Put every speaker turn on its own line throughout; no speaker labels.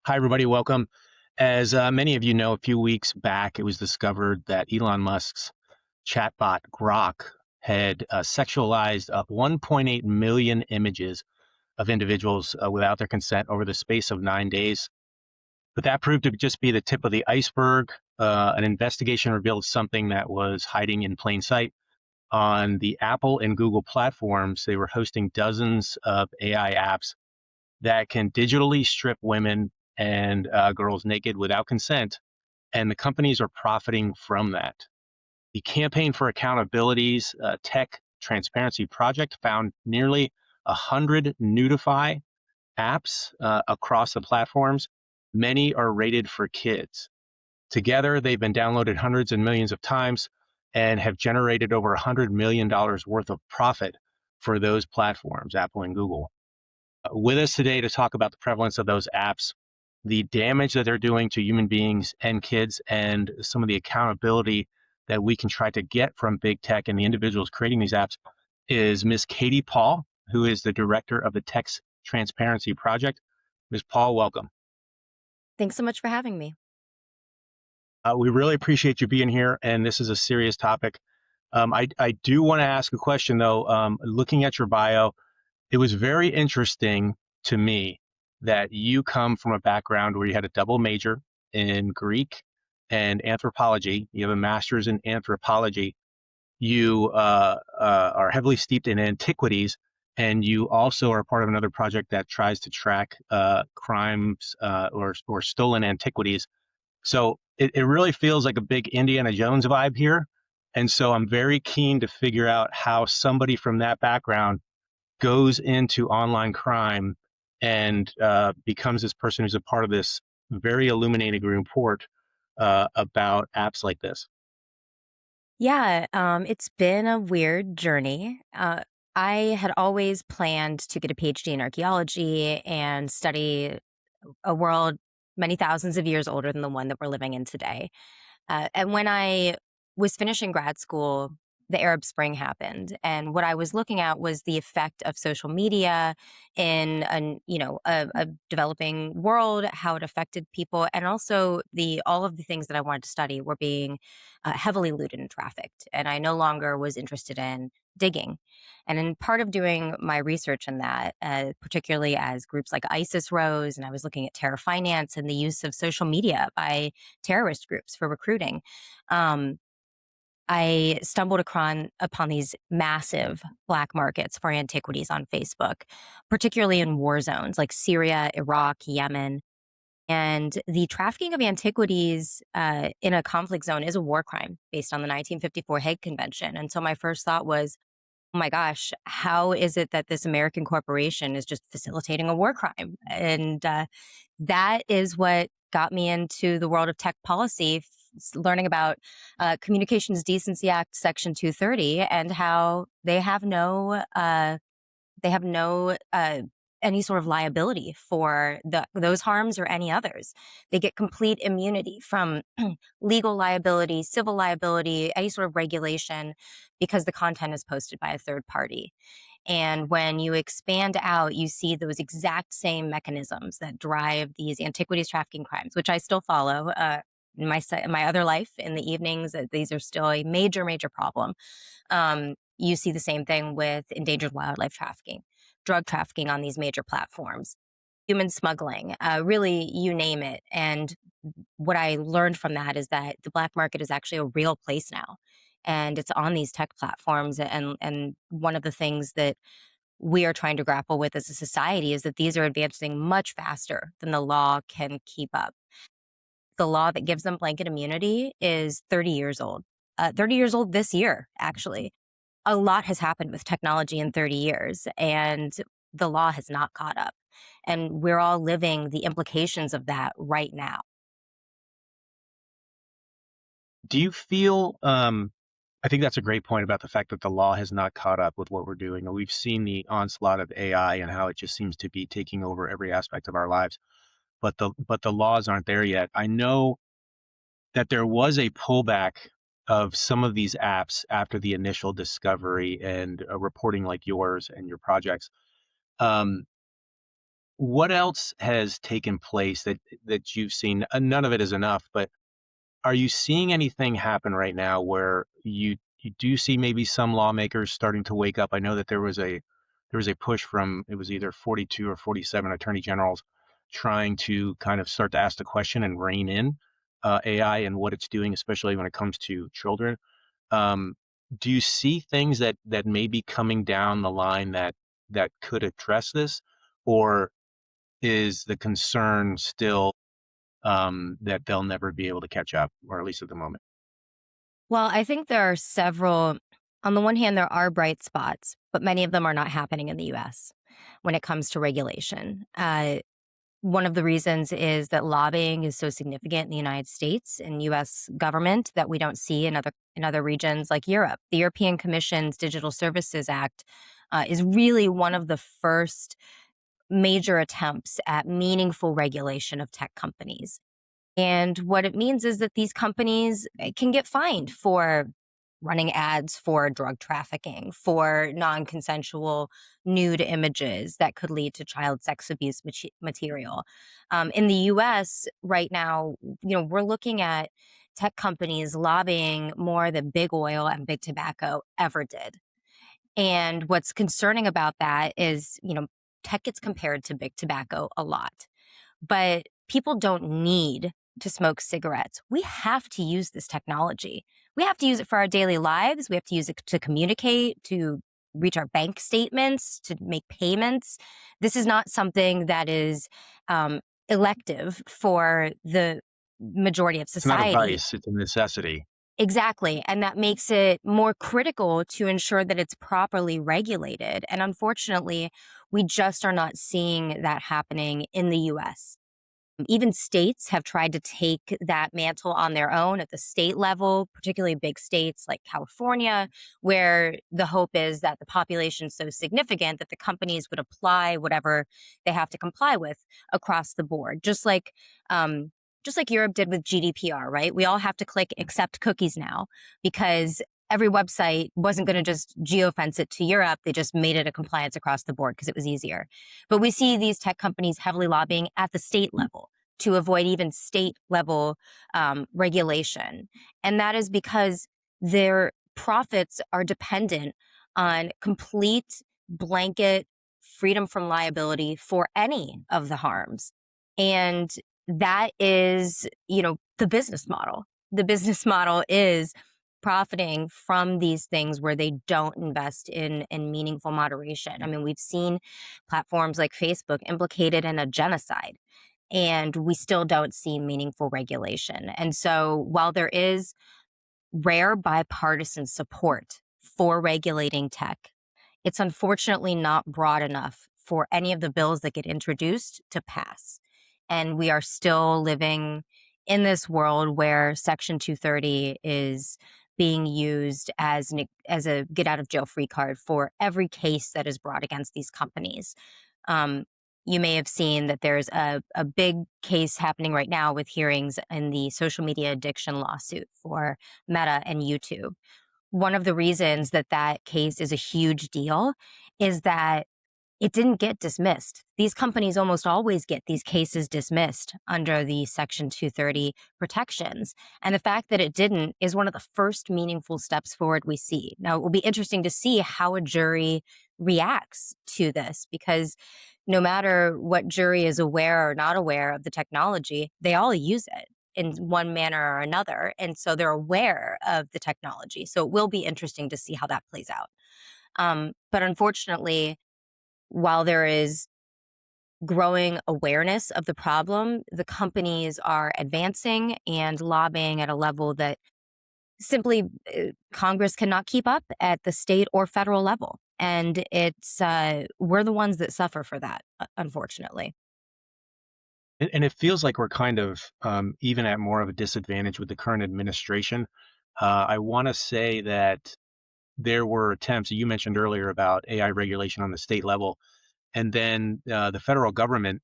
Hi, everybody. Welcome. As many of you know, a few weeks back, it was discovered that Elon Musk's chatbot Grok had sexualized up 1.8 million images of individuals without their consent over the space of 9 days. But that proved to just be the tip of the iceberg. An investigation revealed something that was hiding in plain sight. On the Apple and Google platforms, they were hosting dozens of AI apps that can digitally strip women and girls naked without consent, and the companies are profiting from that. The Campaign for Accountability's Tech Transparency Project found nearly 100 nudify apps across the platforms. Many are rated for kids. Together, they've been downloaded hundreds and millions of times and have generated over $100 million worth of profit for those platforms, Apple and Google. With us today to talk about the prevalence of those apps, the damage that they're doing to human beings and kids, and some of the accountability that we can try to get from big tech and the individuals creating these apps, is Miss Katie Paul, who is the director of the Tech Transparency Project. Ms. Paul, welcome.
Thanks so much for having me.
We really appreciate you being here, and this is a serious topic. I do want to ask a question, though. Looking at your bio, it was very interesting to me that you come from a background where you had a double major in Greek and anthropology. You have a master's in anthropology. You are heavily steeped in antiquities, and you also are part of another project that tries to track crimes or stolen antiquities. So it really feels like a big Indiana Jones vibe here. And so I'm very keen to figure out how somebody from that background goes into online crime and becomes this person who's a part of this very illuminating report about apps like this.
Yeah, it's been a weird journey. I had always planned to get a PhD in archaeology and study a world many thousands of years older than the one that we're living in today. And when I was finishing grad school, the Arab Spring happened, and what I was looking at was the effect of social media in a developing world, how it affected people, and also the all of the things that I wanted to study were being heavily looted and trafficked, and I no longer was interested in digging. And in part of doing my research in that, particularly as groups like ISIS rose, and I was looking at terror finance and the use of social media by terrorist groups for recruiting, um, I stumbled upon these massive black markets for antiquities on Facebook, particularly in war zones like Syria, Iraq, Yemen. And the trafficking of antiquities in a conflict zone is a war crime based on the 1954 Hague Convention. And so my first thought was, oh my gosh, how is it that this American corporation is just facilitating a war crime? And that is what got me into the world of tech policy, learning about Communications Decency Act Section 230 and how they have no any sort of liability for those harms or any others. They get complete immunity from legal liability, civil liability, any sort of regulation, because the content is posted by a third party. And when you expand out, you see those exact same mechanisms that drive these antiquities trafficking crimes, which I still follow. In my other life, in the evenings, these are still a major, major problem. You see the same thing with endangered wildlife trafficking, drug trafficking on these major platforms, human smuggling, really, you name it. And what I learned from that is that the black market is actually a real place now. And it's on these tech platforms. And one of the things that we are trying to grapple with as a society is that these are advancing much faster than the law can keep up. The law that gives them blanket immunity is 30 years old. 30 years old this year, actually. A lot has happened with technology in 30 years, and the law has not caught up. And we're all living the implications of that right now.
Do you feel, I think that's a great point about the fact that the law has not caught up with what we're doing. We've seen the onslaught of AI and how it just seems to be taking over every aspect of our lives, but the laws aren't there yet. I know that there was a pullback of some of these apps after the initial discovery and reporting like yours and your projects. Um, what else has taken place that you've seen? None of it is enough, but are you seeing anything happen right now where you do see maybe some lawmakers starting to wake up? I know that there was a push from, it was either 42 or 47 attorney generals trying to kind of start to ask the question and rein in AI and what it's doing, especially when it comes to children. Um, do you see things that may be coming down the line that could address this, or is the concern still that they'll never be able to catch up, or at least at the moment?
Well, I think there are several. On the one hand, there are bright spots, but many of them are not happening in the US when it comes to regulation. One of the reasons is that lobbying is so significant in the United States and US government that we don't see in other regions like Europe. The European Commission's Digital Services Act is really one of the first major attempts at meaningful regulation of tech companies. And what it means is that these companies can get fined for running ads for drug trafficking, for non consensual nude images that could lead to child sex abuse material. In the US right now, we're looking at tech companies lobbying more than big oil and big tobacco ever did. And what's concerning about that is, tech gets compared to big tobacco a lot, but people don't need to smoke cigarettes. We have to use this technology. We have to use it for our daily lives. We have to use it to communicate, to reach our bank statements, to make payments. This is not something that is elective for the majority of
It's not a
society.
vice, it's a necessity.
Exactly. And that makes it more critical to ensure that it's properly regulated. And unfortunately, we just are not seeing that happening in the US. Even states have tried to take that mantle on their own at the state level, particularly big states like California, where the hope is that the population is so significant that the companies would apply whatever they have to comply with across the board, um, just like Europe did with GDPR, right? We all have to click accept cookies now because every website wasn't going to just geofence it to Europe. They just made it a compliance across the board because it was easier. But we see these tech companies heavily lobbying at the state level to avoid even state level regulation. And that is because their profits are dependent on complete blanket freedom from liability for any of the harms. And that is, the business model. The business model is profiting from these things where they don't invest in meaningful moderation. I mean, we've seen platforms like Facebook implicated in a genocide, and we still don't see meaningful regulation. And so while there is rare bipartisan support for regulating tech, it's unfortunately not broad enough for any of the bills that get introduced to pass. And we are still living in this world where Section 230 is being used as a get out of jail free card for every case that is brought against these companies. Um, you may have seen that there's a big case happening right now with hearings in the social media addiction lawsuit for Meta and YouTube. One of the reasons that that case is a huge deal is that it didn't get dismissed. These companies almost always get these cases dismissed under the Section 230 protections. And the fact that it didn't is one of the first meaningful steps forward we see. Now, it will be interesting to see how a jury reacts to this, because no matter what jury is aware or not aware of the technology, they all use it in one manner or another. And so they're aware of the technology. So it will be interesting to see how that plays out. But unfortunately, while there is growing awareness of the problem, the companies are advancing and lobbying at a level that simply Congress cannot keep up at the state or federal level. And we're the ones that suffer for that, unfortunately.
And it feels like we're kind of even at more of a disadvantage with the current administration. I want to say that there were attempts, you mentioned earlier about AI regulation on the state level, and then the federal government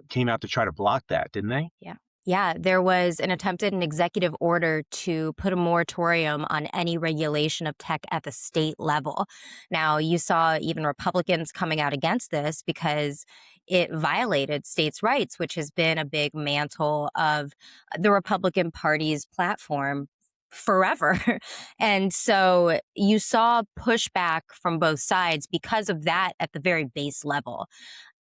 came out to try to block that, didn't they?
Yeah. Yeah, there was an attempted an executive order to put a moratorium on any regulation of tech at the state level. Now, you saw even Republicans coming out against this because it violated states' rights, which has been a big mantle of the Republican Party's platform forever. And so you saw pushback from both sides because of that at the very base level.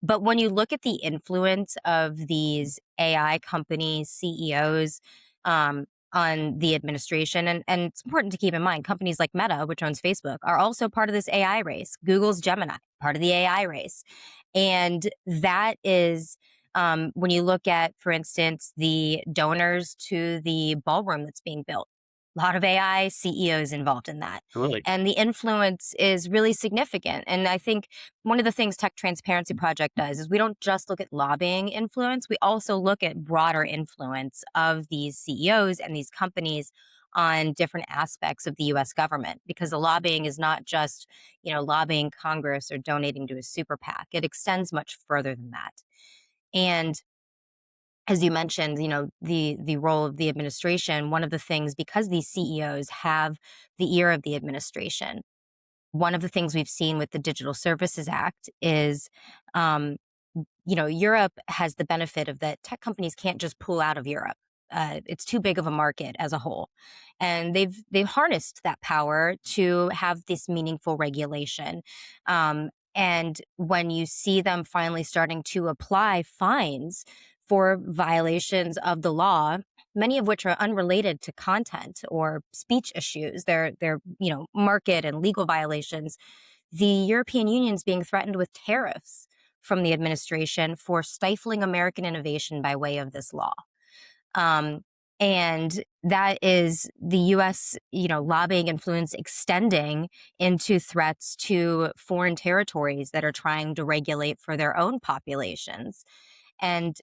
But when you look at the influence of these AI company CEOs on the administration, and it's important to keep in mind companies like Meta, which owns Facebook, are also part of this AI race. Google's Gemini, part of the AI race. And that is when you look at, for instance, the donors to the ballroom that's being built. A lot of AI CEOs involved in that.
Absolutely.
And the influence is really significant. And I think one of the things Tech Transparency Project does is we don't just look at lobbying influence, we also look at broader influence of these CEOs and these companies on different aspects of the US government, because the lobbying is not just, lobbying Congress or donating to a super PAC. It extends much further than that. And as you mentioned, the role of the administration, one of the things, because these CEOs have the ear of the administration, one of the things we've seen with the Digital Services Act is, um, Europe has the benefit of that tech companies can't just pull out of Europe. It's too big of a market as a whole, and they've harnessed that power to have this meaningful regulation. And when you see them finally starting to apply fines for violations of the law, many of which are unrelated to content or speech issues, they're market and legal violations. The European Union is being threatened with tariffs from the administration for stifling American innovation by way of this law. Um, and that is the US, lobbying influence extending into threats to foreign territories that are trying to regulate for their own populations. And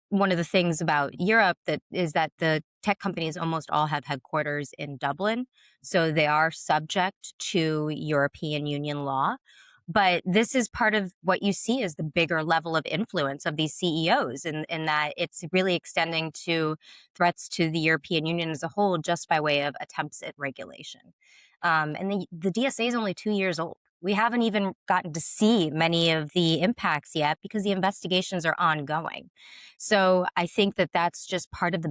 one of the things about Europe that is that the tech companies almost all have headquarters in Dublin, so they are subject to European Union law. But this is part of what you see as the bigger level of influence of these CEOs, in that it's really extending to threats to the European Union as a whole just by way of attempts at regulation. And the DSA is only 2 years old. We haven't even gotten to see many of the impacts yet because the investigations are ongoing. So I think that that's just part of the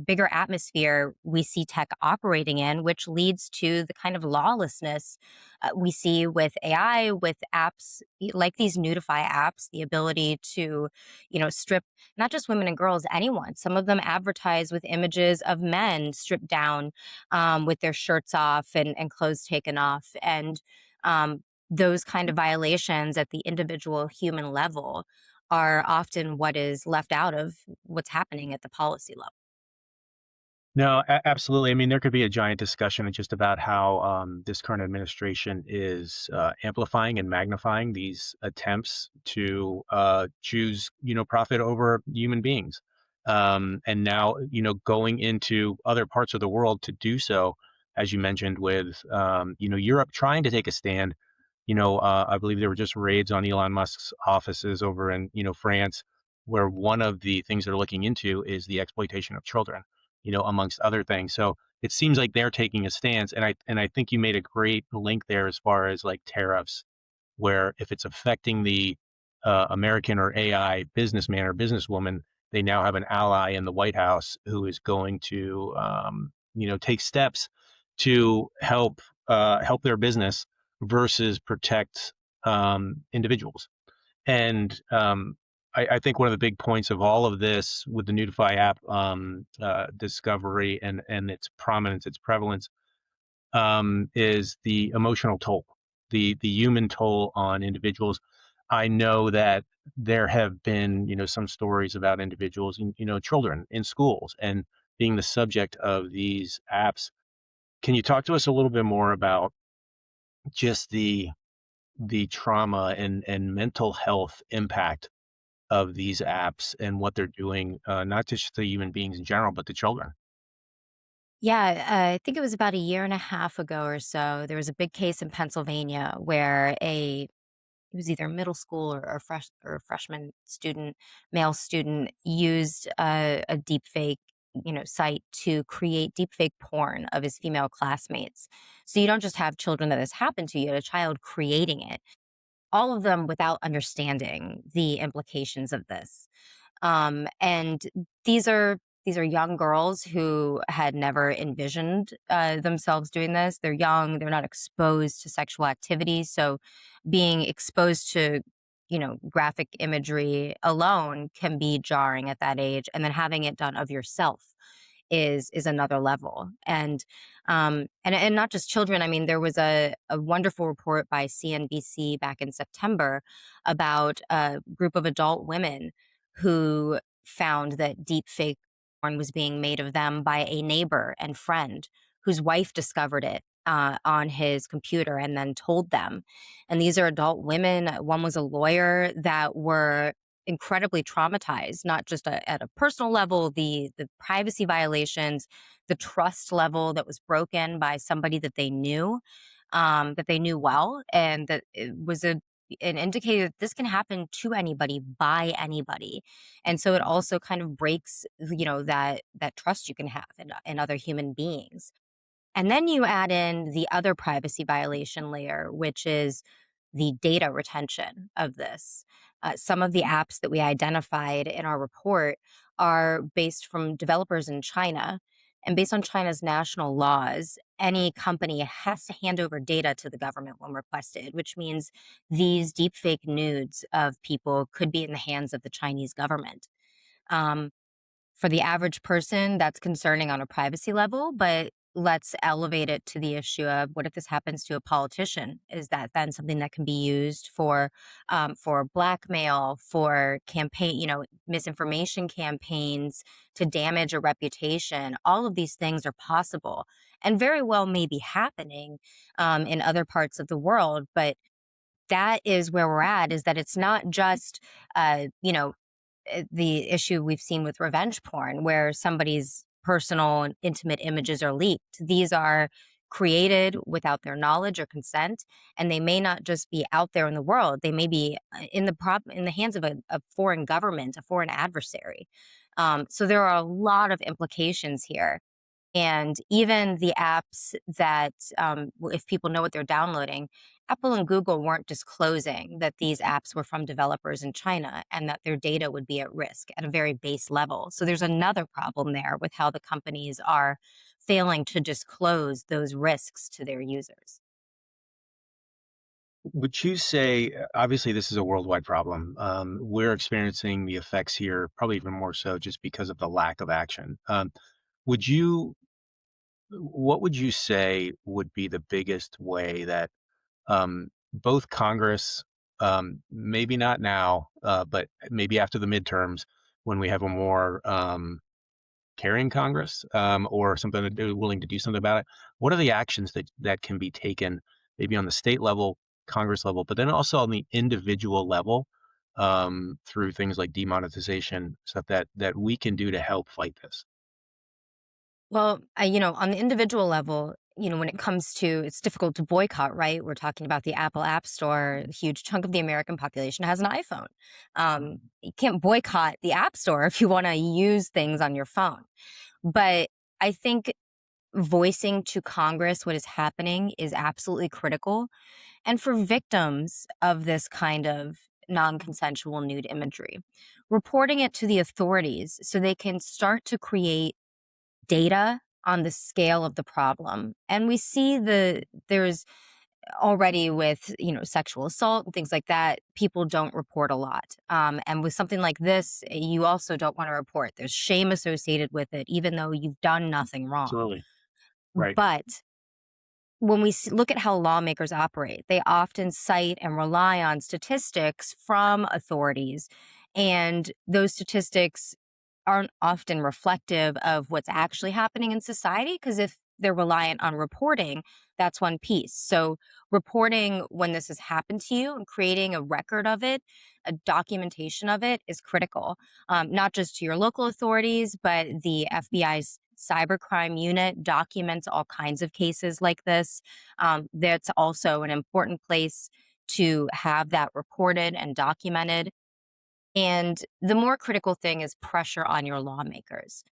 bigger atmosphere we see tech operating in, which leads to the kind of lawlessness we see with AI, with apps like these nudify apps, the ability to, strip not just women and girls, anyone. Some of them advertise with images of men stripped down with their shirts off and clothes taken off. And um, those kind of violations at the individual human level are often what is left out of what's happening at the policy level.
No, absolutely. I mean, there could be a giant discussion just about how this current administration is amplifying and magnifying these attempts to choose, profit over human beings, and now, going into other parts of the world to do so, as you mentioned, with Europe trying to take a stand. I believe there were just raids on Elon Musk's offices over in, France, where one of the things they're looking into is the exploitation of children, amongst other things. So it seems like they're taking a stance, and I think you made a great link there as far as like tariffs, where if it's affecting the American or AI businessman or businesswoman, they now have an ally in the White House who is going to, take steps to help their business versus protect individuals. And I think one of the big points of all of this with the Nudify app discovery and its prominence, its prevalence, is the emotional toll, the human toll on individuals. I know that there have been, some stories about individuals, and, children in schools and being the subject of these apps. Can you talk to us a little bit more about just the trauma and mental health impact of these apps and what they're doing, not just to human beings in general, but to children?
Yeah, I think it was about a year and a half ago or so. There was a big case in Pennsylvania where a he was either middle school or freshman student, male student, used a deep fake site to create deep fake porn of his female classmates. So you don't just have children that this happened to, you had a child creating it, all of them without understanding the implications of this. And these are young girls who had never envisioned themselves doing this. They're young, they're not exposed to sexual activity. So being exposed to, graphic imagery alone can be jarring at that age. And then having it done of yourself is another level. And not just children. I mean, there was a wonderful report by CNBC back in September about a group of adult women who found that deep fake porn was being made of them by a neighbor and friend whose wife discovered it on his computer and then told them. And these are adult women. One was a lawyer that were incredibly traumatized, not just at a personal level, the privacy violations, the trust level that was broken by somebody that they knew well, and that it was an indicator that this can happen to anybody by anybody. And so it also kind of breaks, that trust you can have in other human beings. And then you add in the other privacy violation layer, which is the data retention of this. Some of the apps that we identified in our report are based from developers in China. And based on China's national laws, any company has to hand over data to the government when requested, which means these deepfake nudes of people could be in the hands of the Chinese government. Um, for the average person, that's concerning on a privacy level, but let's elevate it to the issue of what if this happens to a politician? Is that then something that can be used for blackmail, for campaign, misinformation campaigns to damage a reputation? All of these things are possible and very well may be happening in other parts of the world, but that is where we're at. Is that it's not just uh, you know the issue we've seen with revenge porn, where somebody's personal and intimate images are leaked. These are created without their knowledge or consent, and they may not just be out there in the world. They may be in the hands of a foreign government, a foreign adversary. So there are a lot of implications here. And even the apps that, if people know what they're downloading, Apple and Google weren't disclosing that these apps were from developers in China and that their data would be at risk at a very base level. So there's another problem there with how the companies are failing to disclose those risks to their users.
Would you say, obviously, this is a worldwide problem. We're experiencing the effects here, probably even more so just because of the lack of action. Would you, what would you say would be the biggest way that both Congress, maybe not now, but maybe after the midterms, when we have a more caring Congress, or something that they're willing to do something about it. What are the actions that can be taken, maybe on the state level, Congress level, but then also on the individual level, through things like demonetization, stuff that we can do to help fight this?
Well, on the individual level, when it comes to it's difficult to boycott, right? We're talking about the Apple App Store. A huge chunk of the American population has an iPhone. You can't boycott the App Store if you want to use things on your phone. But I think voicing to Congress what is happening is absolutely critical. And for victims of this kind of non consensual nude imagery, reporting it to the authorities so they can start to create data on the scale of the problem. And we see there's already with, sexual assault and things like that, people don't report a lot. And with something like this, you also don't want to report. There's shame associated with it, even though you've done nothing wrong.
Absolutely. Right.
But when we look at how lawmakers operate, they often cite and rely on statistics from authorities. And those statistics aren't often reflective of what's actually happening in society, because if they're reliant on reporting, that's one piece. So, reporting when this has happened to you and creating a record of it, a documentation of it is critical, not just to your local authorities, but the FBI's cybercrime unit documents all kinds of cases like this. That's also an important place to have that reported and documented. And the more critical thing is pressure on your lawmakers,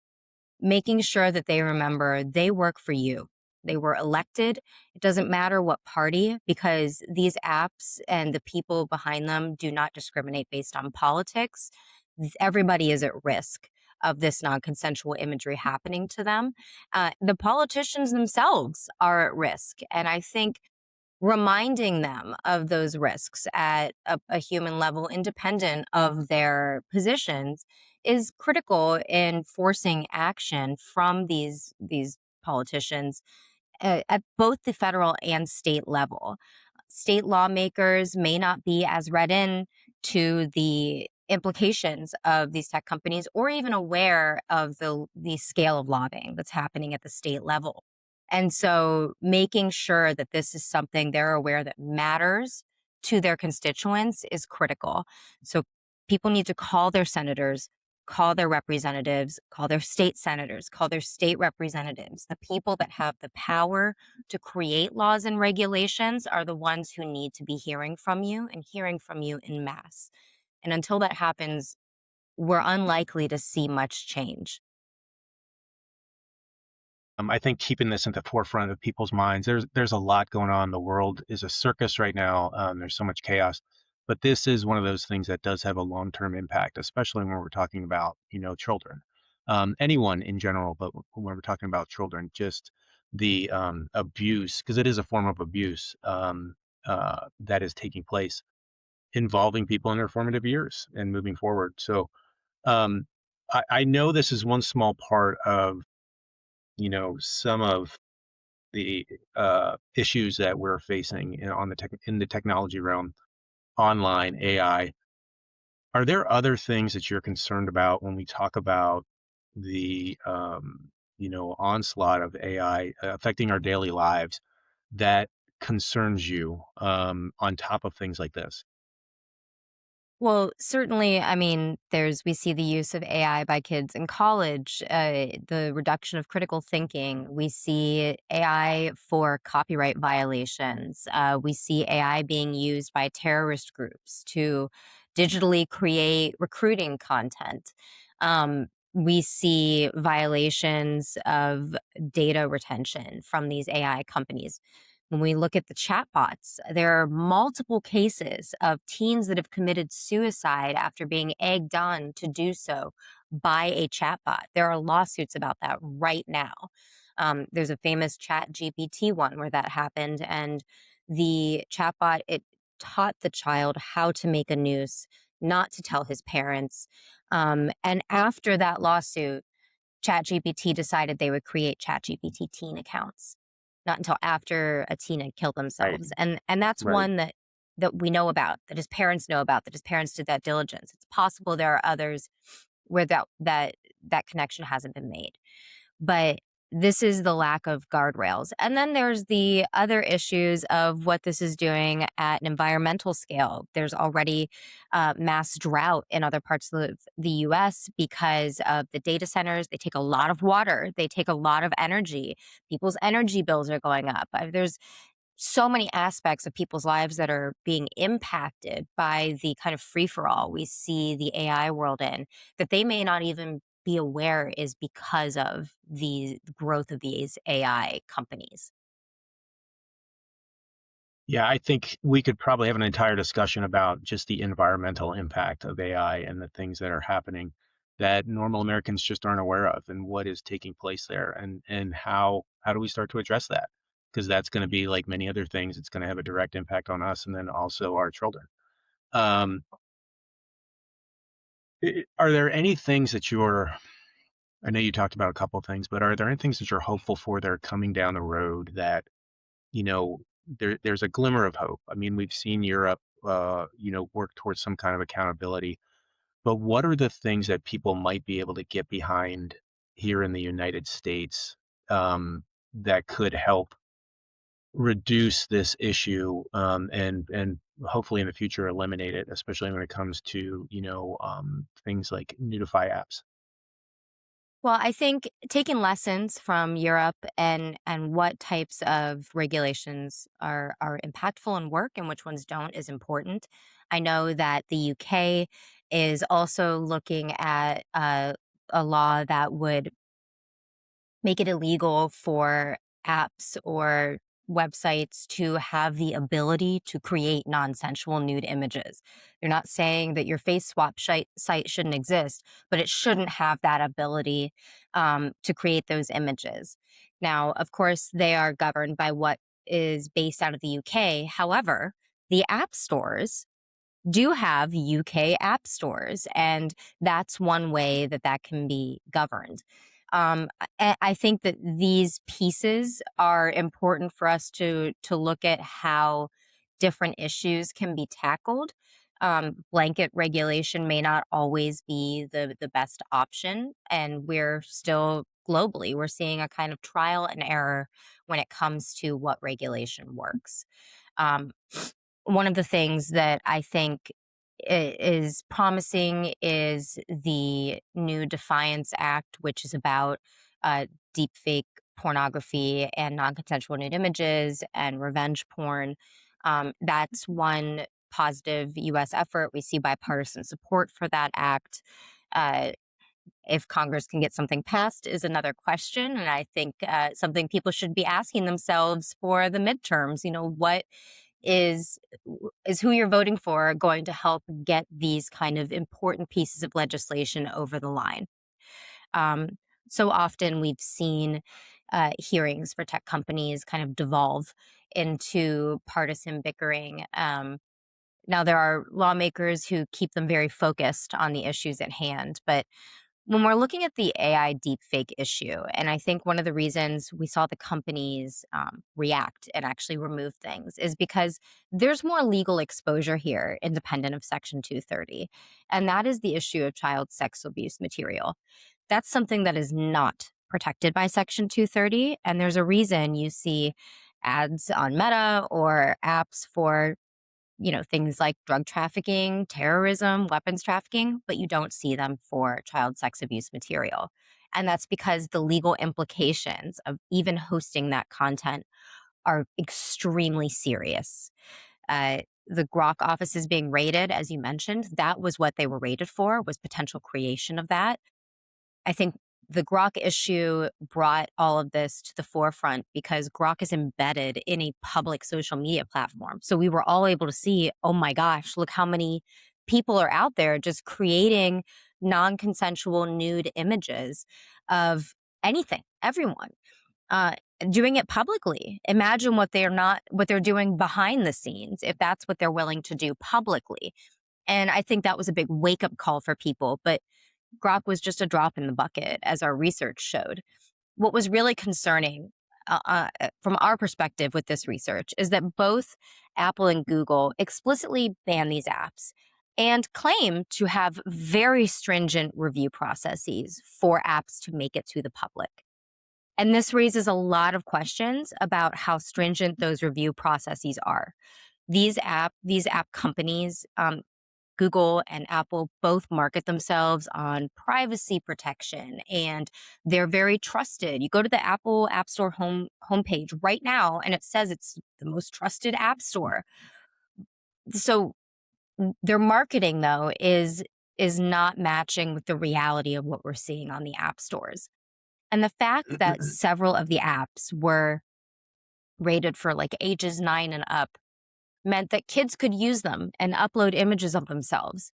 making sure that they remember they work for you. They were elected. It doesn't matter what party, because these apps and the people behind them do not discriminate based on politics. Everybody is at risk of this non consensual imagery happening to them. The politicians themselves are at risk. And I think reminding them of those risks at a human level, independent of their positions, is critical in forcing action from these politicians at both the federal and state level. State lawmakers may not be as read in to the implications of these tech companies, or even aware of the scale of lobbying that's happening at the state level. And so making sure that this is something they're aware that matters to their constituents is critical. So people need to call their senators, call their representatives, call their state senators, call their state representatives. The people that have the power to create laws and regulations are the ones who need to be hearing from you, and hearing from you in mass. And until that happens, we're unlikely to see much change.
I think keeping this at the forefront of people's minds. There's a lot going on. The world is a circus right now. There's so much chaos, but this is one of those things that does have a long-term impact, especially when we're talking about children, anyone in general. But when we're talking about children, just the abuse, because it is a form of abuse that is taking place, involving people in their formative years and moving forward. So um, I know this is one small part of some of the issues that we're facing in the technology realm, online AI. Are there other things that you're concerned about when we talk about the onslaught of AI affecting our daily lives that concerns you on top of things like this?
Well, certainly, I mean, we see the use of AI by kids in college, the reduction of critical thinking. We see AI for copyright violations. We see AI being used by terrorist groups to digitally create recruiting content. We see violations of data retention from these AI companies. When we look at the chatbots, there are multiple cases of teens that have committed suicide after being egged on to do so by a chatbot. There are lawsuits about that right now. There's a famous Chat GPT one where that happened, and the chatbot, it taught the child how to make a noose, not to tell his parents. And after that lawsuit, ChatGPT decided they would create ChatGPT teen accounts, not until after a teen had killed
Right,
themselves. And that's
right.
one that we know about, that his parents know about, that his parents did that diligence. It's possible there are others where that connection hasn't been made. But this is the lack of guardrails. And then there's the other issues of what this is doing at an environmental scale. There's already mass drought in other parts of the US because of the data centers. They take a lot of water, they take a lot of energy. People's energy bills are going up. There's so many aspects of people's lives that are being impacted by the kind of free for all we see the AI world in, that they may not even be aware is because of the growth of these AI companies.
Yeah, I think we could probably have an entire discussion about just the environmental impact of AI and the things that are happening that normal Americans just aren't aware of, and what is taking place there, and how do we start to address that? Because that's going to be like many other things. It's going to have a direct impact on us and then also our children. Um, are there any things that I know you talked about a couple of things, but are there any things that you're hopeful for that are coming down the road that you know, there's a glimmer of hope. I mean, we've seen Europe, work towards some kind of accountability. But what are the things that people might be able to get behind here in the United States that could help reduce this issue and hopefully in the future eliminate it, especially when it comes to things like nudify apps?
Well, I think taking lessons from Europe and what types of regulations are impactful and work and which ones don't is important. I know that the UK is also looking at a law that would make it illegal for apps or websites to have the ability to create non-sensual nude images. They're not saying that your face swap site shouldn't exist, but it shouldn't have that ability to create those images. Now, of course, they are governed by what is based out of the UK. However, the app stores do have UK app stores, and that's one way that that can be governed. I think that these pieces are important for us to look at how different issues can be tackled. Blanket regulation may not always be the best option, and we're still globally we're seeing a kind of trial and error when it comes to what regulation works. Um, One of the things that I think is promising is the new Defiance Act, which is about deepfake pornography and non-consensual nude images and revenge porn. That's one positive U.S. effort. We see bipartisan support for that act. Uh, if Congress can get something passed is another question, and I think something people should be asking themselves for the midterms. You know, what is is who you're voting for going to help get these kind of important pieces of legislation over the line? Um, so often we've seen hearings for tech companies kind of devolve into partisan bickering. Now, there are lawmakers who keep them very focused on the issues at hand, but when we're looking at the AI deepfake issue, and I think one of the reasons we saw the companies react and actually remove things is because there's more legal exposure here, independent of Section 230. And that is the issue of child sex abuse material. That's something that is not protected by Section 230. And there's a reason you see ads on Meta or apps for things like drug trafficking, terrorism, weapons trafficking, but you don't see them for child sex abuse material. And that's because the legal implications of even hosting that content are extremely serious. The Grok office is being raided, as you mentioned. That was what they were raided for, was potential creation of that. I think the Grok issue brought all of this to the forefront because Grok is embedded in a public social media platform. So we were all able to see, oh my gosh, look how many people are out there just creating non-consensual nude images of anything, everyone. Uh, Doing it publicly. Imagine what they're doing behind the scenes if that's what they're willing to do publicly. And I think that was a big wake up call for people. But Grok was just a drop in the bucket, as our research showed. What was really concerning from our perspective with this research is that both Apple and Google explicitly ban these apps and claim to have very stringent review processes for apps to make it to the public. And this raises a lot of questions about how stringent those review processes are. These app companies, Google and Apple both market themselves on privacy protection, and they're very trusted. You go to the Apple App Store homepage right now and it says it's the most trusted app store. So their marketing though is not matching with the reality of what we're seeing on the app stores. And the fact that several of the apps were rated for like ages 9 and up meant that kids could use them and upload images of themselves.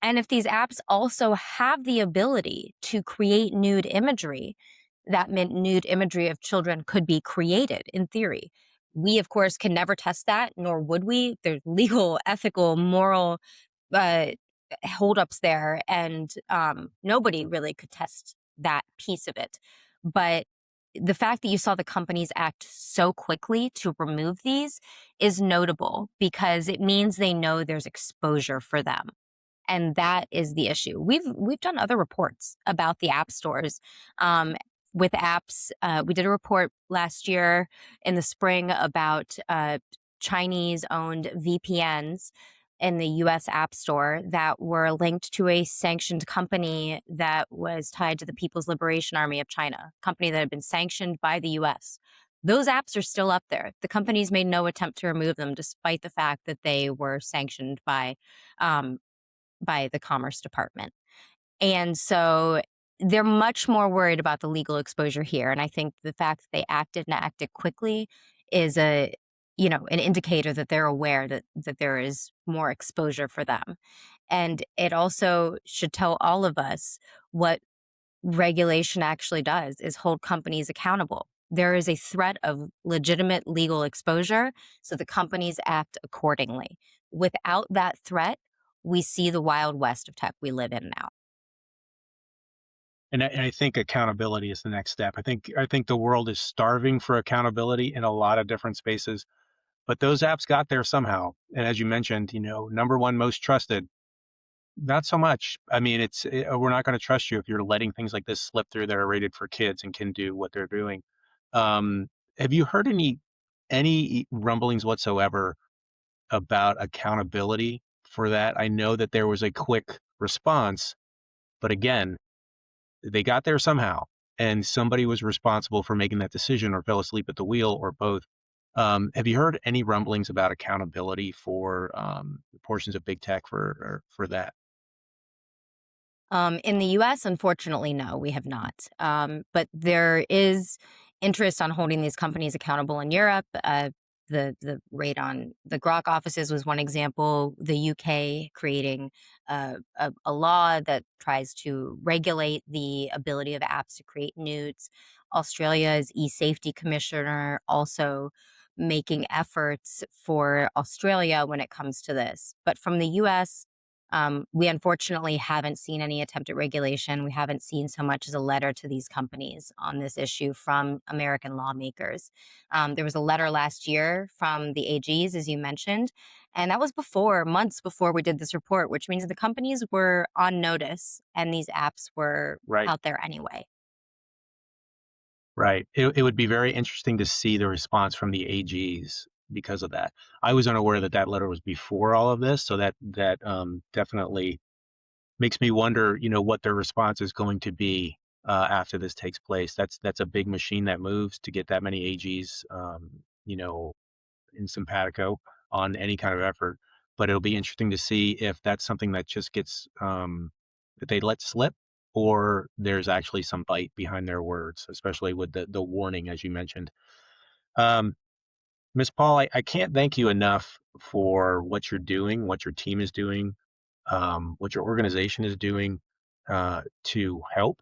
And if these apps also have the ability to create nude imagery, that meant nude imagery of children could be created in theory. We, of course, can never test that, nor would we. There's legal, ethical, moral uh, holdups there, and nobody really could test that piece of it. But the fact that you saw the companies act so quickly to remove these is notable because it means they know there's exposure for them. And that is the issue. We've done other reports about the app stores with apps. We did a report last year in the spring about Chinese-owned VPNs in the US App Store that were linked to a sanctioned company that was tied to the People's Liberation Army of China, a company that had been sanctioned by the US. Those apps are still up there. The companies made no attempt to remove them, despite the fact that they were sanctioned um, by the Commerce Department. And so they're much more worried about the legal exposure here. And I think the fact that they acted and acted quickly is an indicator that they're aware that there is more exposure for them. And it also should tell all of us what regulation actually does is hold companies accountable. There is a threat of legitimate legal exposure, so the companies act accordingly. Without that threat, we see the wild west of tech we live in now.
And I think accountability is the next step. I think the world is starving for accountability in a lot of different spaces, but those apps got there somehow. And as you mentioned, number one most trusted, not so much. I mean, we're not going to trust you if you're letting things like this slip through that are rated for kids and can do what they're doing. Um, have you heard any rumblings whatsoever about accountability for that? I know that there was a quick response, but again, they got there somehow, and somebody was responsible for making that decision or fell asleep at the wheel or both. Have you heard any rumblings about accountability for portions of big tech for that?
In the US, unfortunately, no, we have not. But there is interest on holding these companies accountable in Europe. The raid on the Grok offices was one example. The UK creating a law that tries to regulate the ability of apps to create nudes. Australia's e-safety commissioner also making efforts for Australia when it comes to this. But from the US, we unfortunately haven't seen any attempt at regulation. We haven't seen so much as a letter to these companies on this issue from American lawmakers. There was a letter last year from the AGs, as you mentioned, and that was months before we did this report, which means the companies were on notice and these apps were
Right.
out there anyway.
Right. It would be very interesting to see the response from the AGs because of that. I was unaware that that letter was before all of this, so that definitely makes me wonder, what their response is going to be after this takes place. That's a big machine that moves to get that many AGs, in simpatico on any kind of effort. But it'll be interesting to see if that's something that just gets that they let slip, or there's actually some bite behind their words, especially with the warning, as you mentioned. Um, Ms. Paul, I can't thank you enough for what you're doing, what your team is doing, what your organization is doing to help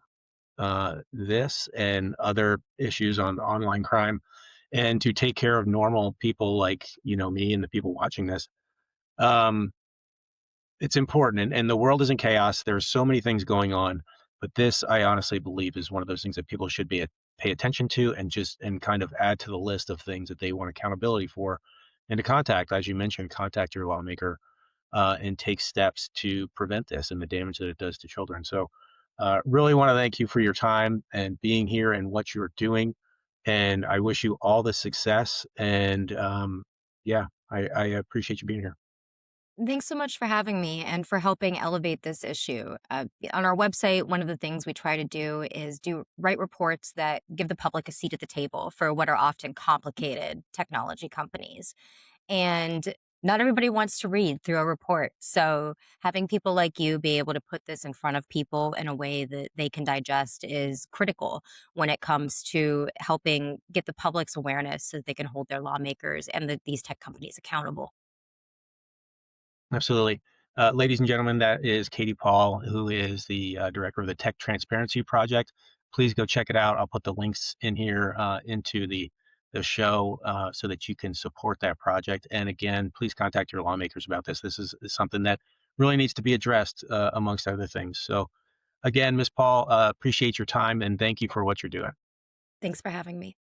this and other issues on online crime, and to take care of normal people like me and the people watching this. Um, it's important, and the world is in chaos. There's so many things going on, but this, I honestly believe, is one of those things that people should pay attention to, and kind of add to the list of things that they want accountability for, and to as you mentioned, contact your lawmaker and take steps to prevent this and the damage that it does to children. So, really want to thank you for your time and being here and what you're doing. And I wish you all the success. And yeah, I appreciate you being here.
Thanks so much for having me and for helping elevate this issue. On our website, one of the things we try to do is write reports that give the public a seat at the table for what are often complicated technology companies. And not everybody wants to read through a report. So having people like you be able to put this in front of people in a way that they can digest is critical when it comes to helping get the public's awareness so that they can hold their lawmakers and these tech companies accountable.
Absolutely. Ladies and gentlemen, that is Katie Paul, who is the director of the Tech Transparency Project. Please go check it out. I'll put the links in here into the show so that you can support that project. And again, please contact your lawmakers about this. This is something that really needs to be addressed amongst other things. So again, Ms. Paul, appreciate your time and thank you for what you're doing.
Thanks for having me.